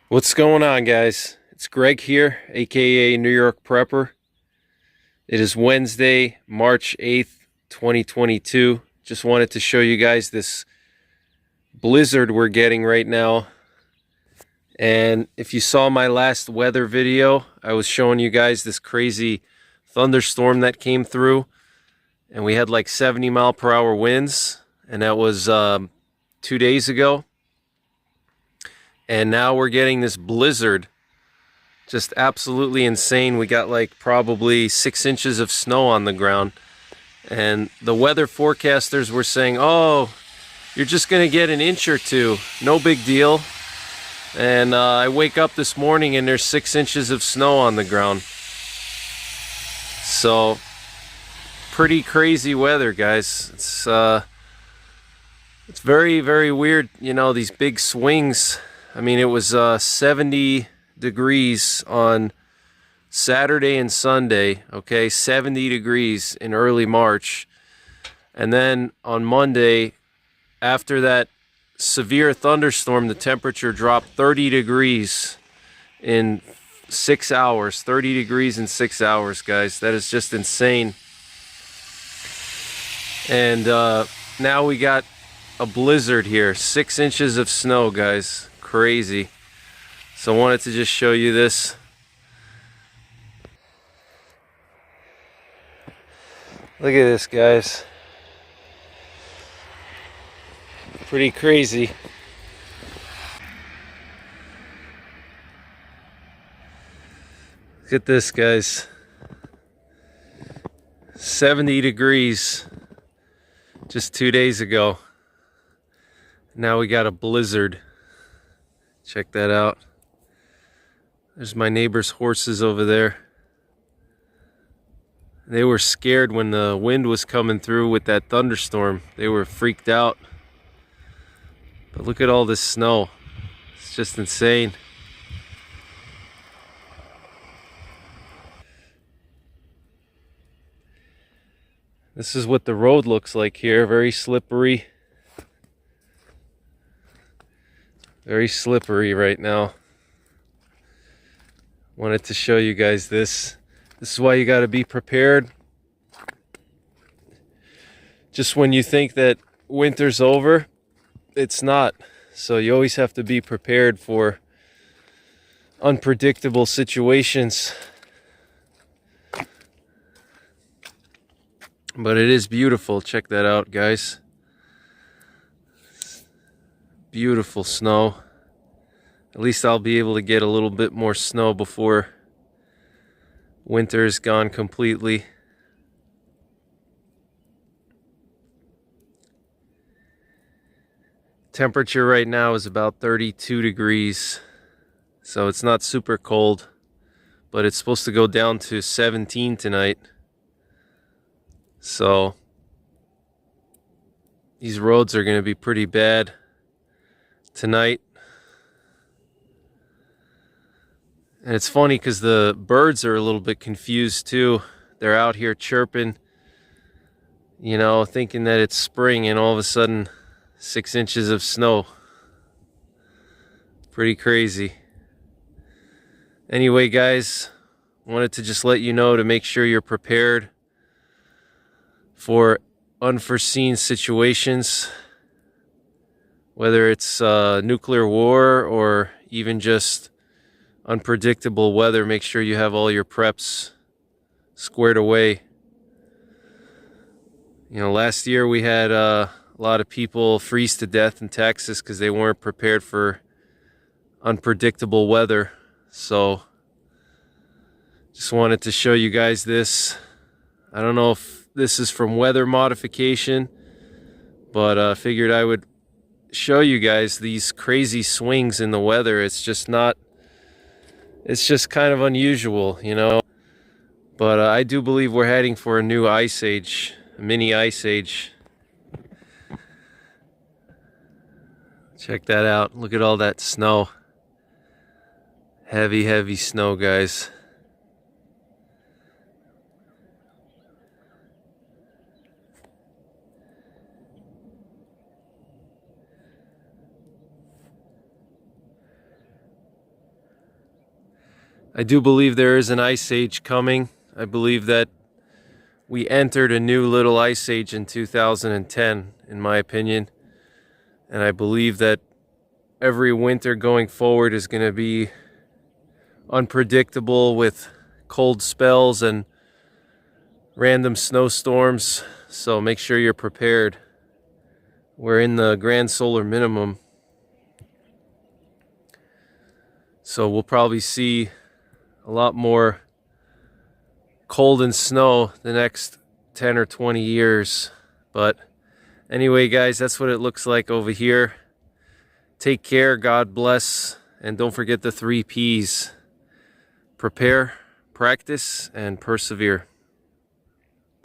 What's going on, guys? It's Greg here, aka New York Prepper. It is Wednesday, March 8th, 2022. Just wanted to show you guys this blizzard we're getting right now. And if you saw my last weather video, I was showing you guys this crazy thunderstorm that came through. And we had like 70-mile-per-hour winds. And that was 2 days ago. And now we're getting this blizzard. Just absolutely insane. We got like probably 6 inches of snow on the ground. And the weather forecasters were saying, oh, you're just going to get an inch or two. No big deal. And I wake up this morning and there's 6 inches of snow on the ground. So, pretty crazy weather, guys. It's very, very weird, you know, these big swings. I mean, it was 70 degrees on Saturday and Sunday, okay, 70 degrees in early March. And then on Monday, after that severe thunderstorm, the temperature dropped 30 degrees in 6 hours. 30 degrees in 6 hours, guys. That is just insane. And now we got a blizzard here. 6 inches of snow, guys. Crazy. So I wanted to just show you this. Look at this, guys. Pretty crazy. Look at this, guys. 70 degrees just 2 days ago. Now we got a blizzard. Check that out. There's my neighbor's horses over there. They were scared when the wind was coming through with that thunderstorm. They were freaked out. But look at all this snow. It's just insane. This is what the road looks like here. Very slippery. Very slippery right now. Wanted to show you guys this. This is why you got to be prepared. Just when you think that winter's over, it's not. So you always have to be prepared for unpredictable situations. But it is beautiful. Check that out, guys. Beautiful snow. At least I'll be able to get a little bit more snow before winter is gone completely. Temperature right now is about 32 degrees. So it's not super cold, but it's supposed to go down to 17 tonight. So these roads are going to be pretty bad tonight. And it's funny because the birds are a little bit confused too. They're out here chirping, you know, thinking that it's spring, and all of a sudden 6 inches of snow. Pretty crazy. Anyway, guys, wanted to just let you know to make sure you're prepared for unforeseen situations, whether it's nuclear war or even just unpredictable weather. Make sure you have all your preps squared away. You know, last year we had a lot of people freeze to death in Texas because they weren't prepared for unpredictable weather. So just wanted to show you guys this. I don't know if this is from weather modification, but figured I would show you guys these crazy swings in the weather. It's just kind of unusual, you know. But I do believe we're heading for a new ice age, a mini ice age. Check that out. Look at all that snow. Heavy, heavy snow, guys. I do believe there is an ice age coming. I believe that we entered a new little ice age in 2010, in my opinion. And I believe that every winter going forward is going to be unpredictable with cold spells and random snowstorms. So make sure you're prepared. We're in the grand solar minimum. So we'll probably see a lot more cold and snow the next 10 or 20 years. But anyway, guys, that's what it looks like over here. Take care, God bless, and don't forget the 3 Ps. Prepare, practice, and persevere.